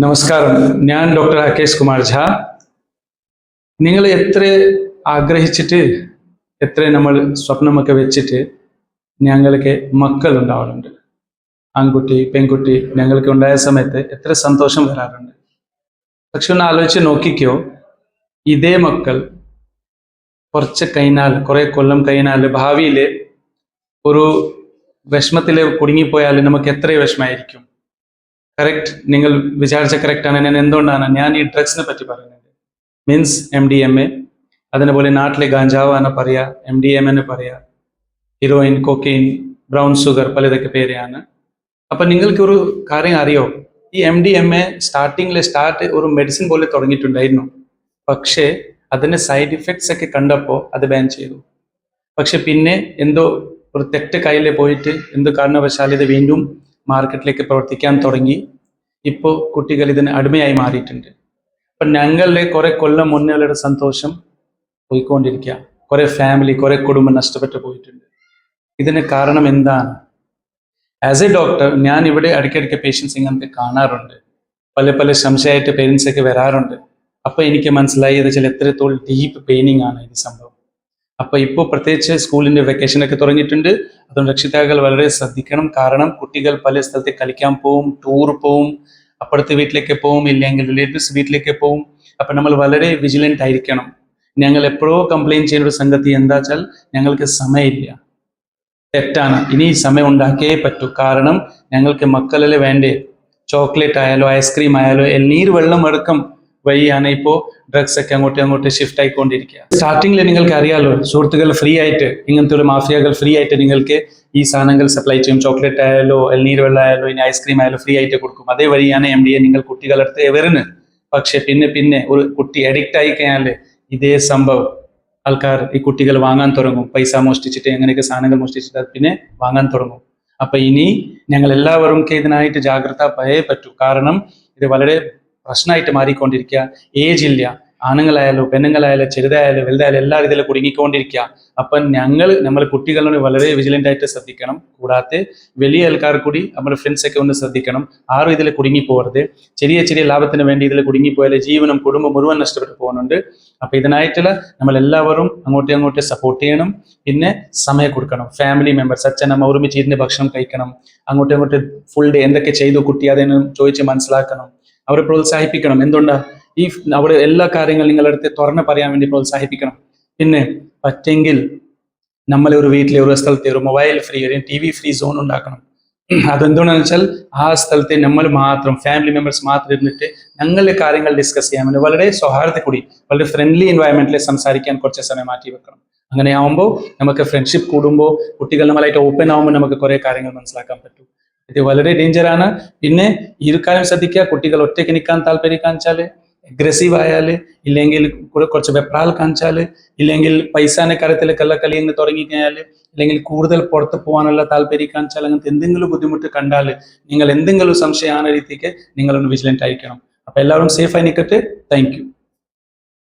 നമസ്കാരം, ഞാൻ ഡോക്ടർ രാകേഷ് കുമാർ ഝാ. നിങ്ങൾ എത്ര ആഗ്രഹിച്ചിട്ട് എത്ര നമ്മൾ സ്വപ്നമൊക്കെ വെച്ചിട്ട് ഞങ്ങൾക്ക് മക്കൾ ഉണ്ടാവാറുണ്ട്. ആൺകുട്ടി പെൺകുട്ടി ഞങ്ങൾക്ക് ഉണ്ടായ സമയത്ത് എത്ര സന്തോഷം വരാറുണ്ട്. പക്ഷെ ഒന്ന് ആലോചിച്ച് നോക്കിക്കോ, ഇതേ മക്കൾ കുറച്ച് കഴിഞ്ഞാൽ, കുറെ കൊല്ലം കഴിഞ്ഞാൽ, ഭാവിയിൽ ഒരു വിഷമത്തിൽ കുടുങ്ങിപ്പോയാൽ നമുക്ക് എത്ര വിഷമായിരിക്കും. കറക്റ്റ്, നിങ്ങൾ വിചാരിച്ച കറക്റ്റാണ്. ഞാൻ എന്തുകൊണ്ടാണ് ഞാൻ ഈ ഡ്രഗ്സിനെ പറ്റി പറയുന്നത്? മീൻസ് MDMA, അതിനെപോലെ നാട്ടിലെ ഗാഞ്ചാവ് എന്ന് പറയാ, MDMA എന്ന് പറയാ, ഹീറോയിൻ, കൊക്കെയിൻ, ബ്രൗൺ ഷുഗർ, പലതൊക്കെ പേരെയാണ്. അപ്പൊ നിങ്ങൾക്ക് ഒരു കാര്യം അറിയോ, ഈ MDMA സ്റ്റാർട്ട് ഒരു മെഡിസിൻ പോലെ തുടങ്ങിയിട്ടുണ്ടായിരുന്നു. പക്ഷേ അതിന്റെ സൈഡ് ഇഫക്ട്സ് ഒക്കെ കണ്ടപ്പോൾ അത് ബാൻ ചെയ്തു. പക്ഷെ പിന്നെ എന്തോ ഒരു തെറ്റ് കയ്യിൽ പോയിട്ട് എന്തോ കാരണവശാൽ ഇത് വീണ്ടും മാർക്കറ്റിലേക്ക് പ്രവർത്തിക്കാൻ തുടങ്ങി. ഇപ്പോൾ കുട്ടികൾ ഇതിന് അടിമയായി മാറിയിട്ടുണ്ട്. അപ്പം ഞങ്ങളുടെ കുറെ കൊല്ലം മുന്നേയുടെ സന്തോഷം പോയിക്കൊണ്ടിരിക്കുക. കുറെ ഫാമിലി, കുറെ കുടുംബം നഷ്ടപ്പെട്ടു പോയിട്ടുണ്ട്. ഇതിന് കാരണം എന്താണ്? ആസ് എ ഡോക്ടർ ഞാൻ ഇവിടെ ഇടയ്ക്കിടയ്ക്ക് പേഷ്യൻസ് ഇങ്ങനത്തെ കാണാറുണ്ട്. പല സംശയമായിട്ട് പേരൻസ് ഒക്കെ വരാറുണ്ട്. അപ്പൊ എനിക്ക് മനസ്സിലായി ഇത് ചില എത്രത്തോളം ഡീപ്പ് പെയിനിങ് ആണ് ഇത് സംഭവം. അപ്പൊ ഇപ്പോൾ പ്രത്യേകിച്ച് സ്കൂളിന്റെ വെക്കേഷൻ ഒക്കെ തുടങ്ങിയിട്ടുണ്ട്. അതുകൊണ്ട് രക്ഷിതാക്കൾ വളരെ ശ്രദ്ധിക്കണം. കാരണം കുട്ടികൾ പല സ്ഥലത്ത് കളിക്കാൻ പോവും, ടൂർ പോവും, അപ്പുറത്തെ വീട്ടിലേക്ക് പോവും, ഇല്ലെങ്കിൽ റിലേറ്റീവ്സ് വീട്ടിലേക്ക് പോവും. അപ്പൊ നമ്മൾ വളരെ വിജിലന്റ് ആയിരിക്കണം. ഞങ്ങൾ എപ്പോഴോ കംപ്ലൈന്റ് ചെയ്യുന്ന ഒരു സംഗതി എന്താ വെച്ചാൽ, ഞങ്ങൾക്ക് സമയമില്ല. തെറ്റാണ്. ഇനി സമയം ഉണ്ടാക്കിയേ പറ്റൂ. കാരണം ഞങ്ങൾക്ക് മക്കളിൽ വേണ്ടേ ചോക്ലേറ്റ് ആയാലോ ഐസ്ക്രീം ആയാലോ എൽനീർ വെള്ളം അടക്കം വഴിയാണ് ഇപ്പോൾ ഡ്രഗ്സ് ഒക്കെ അങ്ങോട്ട് ഷിഫ്റ്റ് ആയിക്കൊണ്ടിരിക്കുക. സ്റ്റാർട്ടിങ്ങിൽ നിങ്ങൾക്ക് അറിയാലോ, സുഹൃത്തുക്കൾ ഫ്രീ ആയിട്ട്, ഇങ്ങനത്തെ ഒരു മാഫിയകൾ ഫ്രീ ആയിട്ട് നിങ്ങൾക്ക് ഈ സാധനങ്ങൾ സപ്ലൈ ചെയ്യും. ചോക്ലേറ്റ് ആയാലോ എൽനീർ വെള്ളം ആയാലോ ഇനി ഐസ്ക്രീം ആയാലോ ഫ്രീ ആയിട്ട് കൊടുക്കും. അതേ വഴിയാണ് MDA നിങ്ങൾ കുട്ടികളടുത്ത് വരുന്നത്. പക്ഷെ പിന്നെ ഒരു കുട്ടി അഡിക്റ്റ് ആയി കഴിഞ്ഞാൽ ഇതേ സംഭവം ആൾക്കാർ, ഈ കുട്ടികൾ വാങ്ങാൻ തുടങ്ങും. പൈസ മോഷ്ടിച്ചിട്ട് എങ്ങനെയൊക്കെ സാധനങ്ങൾ മോഷ്ടിച്ചിട്ട് പിന്നെ വാങ്ങാൻ തുടങ്ങും. അപ്പൊ ഇനി ഞങ്ങൾ എല്ലാവരും ഇതിനായിട്ട് ജാഗ്രത പയേ പറ്റൂ. കാരണം ഇത് വളരെ പ്രശ്നമായിട്ട് മാറിക്കൊണ്ടിരിക്കുക. ഏജ് ഇല്ല, ആണുങ്ങളായാലും പെണ്ണുങ്ങളായാലും ചെറുതായാലും വലുതായാലും എല്ലാ രീതിയിലും കുടുങ്ങിക്കൊണ്ടിരിക്കുക. അപ്പം നമ്മൾ കുട്ടികളോട് വളരെ വിജിലന്റ് ആയിട്ട് ശ്രദ്ധിക്കണം. കൂടാതെ വലിയ ആൾക്കാർ കൂടി നമ്മുടെ ഫ്രണ്ട്സ് ഒക്കെ ഒന്ന് ശ്രദ്ധിക്കണം. ആരും ഇതിൽ കുടുങ്ങി പോകരുത്. ചെറിയ ലാഭത്തിന് വേണ്ടി ഇതിൽ കുടുങ്ങിപ്പോയാൽ ജീവനും കുടുംബം മുഴുവൻ നഷ്ടപ്പെട്ടു പോകുന്നുണ്ട്. അപ്പൊ ഇതിനായിട്ടുള്ള നമ്മൾ എല്ലാവരും അങ്ങോട്ട് സപ്പോർട്ട് ചെയ്യണം. പിന്നെ സമയം കൊടുക്കണം. ഫാമിലി മെമ്പേഴ്സ്, അച്ഛനമ്മ ഒരുമിച്ച് ഇരുന്ന് ഭക്ഷണം കഴിക്കണം. അങ്ങോട്ട് ഫുൾ ഡേ എന്തൊക്കെ ചെയ്തു കുട്ടി അതെന്ന് ചോദിച്ച് മനസ്സിലാക്കണം. അവരെ പ്രോത്സാഹിപ്പിക്കണം. എന്തുകൊണ്ടാ അവിടെ എല്ലാ കാര്യങ്ങളും നിങ്ങളടുത്ത് തുറന്ന് പറയാൻ വേണ്ടി പ്രോത്സാഹിപ്പിക്കണം. പിന്നെ പറ്റെങ്കിൽ നമ്മളെ ഒരു വീട്ടിലെ ഒരു സ്ഥലത്തെ ഒരു മൊബൈൽ ഫ്രീ, ഒരു TV ഫ്രീ സോൺ ഉണ്ടാക്കണം. അതെന്തുകൊണ്ടാന്ന് വെച്ചാൽ ആ സ്ഥലത്തെ നമ്മൾ മാത്രം, ഫാമിലി മെമ്പേഴ്സ് മാത്രം ഇരുന്നിട്ട് ഞങ്ങളുടെ കാര്യങ്ങൾ ഡിസ്കസ് ചെയ്യാൻ വേണ്ടി വളരെ സൗഹാർദ്ദ കൂടി, വളരെ ഫ്രണ്ട്ലി എൻവയറമെന്റിൽ സംസാരിക്കാൻ കുറച്ച് സമയം മാറ്റി വെക്കണം. അങ്ങനെ ആവുമ്പോൾ നമുക്ക് ഫ്രണ്ട്ഷിപ്പ് കൂടുമ്പോൾ, കുട്ടികൾ നമ്മളായിട്ട് ഓപ്പൺ ആവുമ്പോൾ നമുക്ക് കുറെ കാര്യങ്ങൾ മനസ്സിലാക്കാൻ പറ്റും. ഇത് വളരെ ഡേഞ്ചറാണ്. പിന്നെ ഈ കാര്യം ശ്രദ്ധിക്കുക, കുട്ടികൾ ഒറ്റയ്ക്ക് നിൽക്കാൻ താല്പര്യം കാണിച്ചാല്, അഗ്രസീവ് ആയാൽ, ഇല്ലെങ്കിൽ കുറച്ച് വെപ്രാൽ കാണിച്ചാൽ, ഇല്ലെങ്കിൽ പൈസാന്റെ കാര്യത്തിൽ കള്ളക്കളി എന്ന് തുടങ്ങിക്കഴിഞ്ഞാൽ, ഇല്ലെങ്കിൽ കൂടുതൽ പുറത്ത് പോകാനുള്ള താല്പര്യം കാണിച്ചാൽ, അങ്ങനത്തെ എന്തെങ്കിലും ബുദ്ധിമുട്ട് കണ്ടാൽ, നിങ്ങൾ എന്തെങ്കിലും സംശയമാണ് രീതിക്ക് നിങ്ങളൊന്ന് വിജിലന്റ് ആയിരിക്കണം. അപ്പൊ എല്ലാവരും സേഫായി നിൽക്കട്ടെ. Thank you.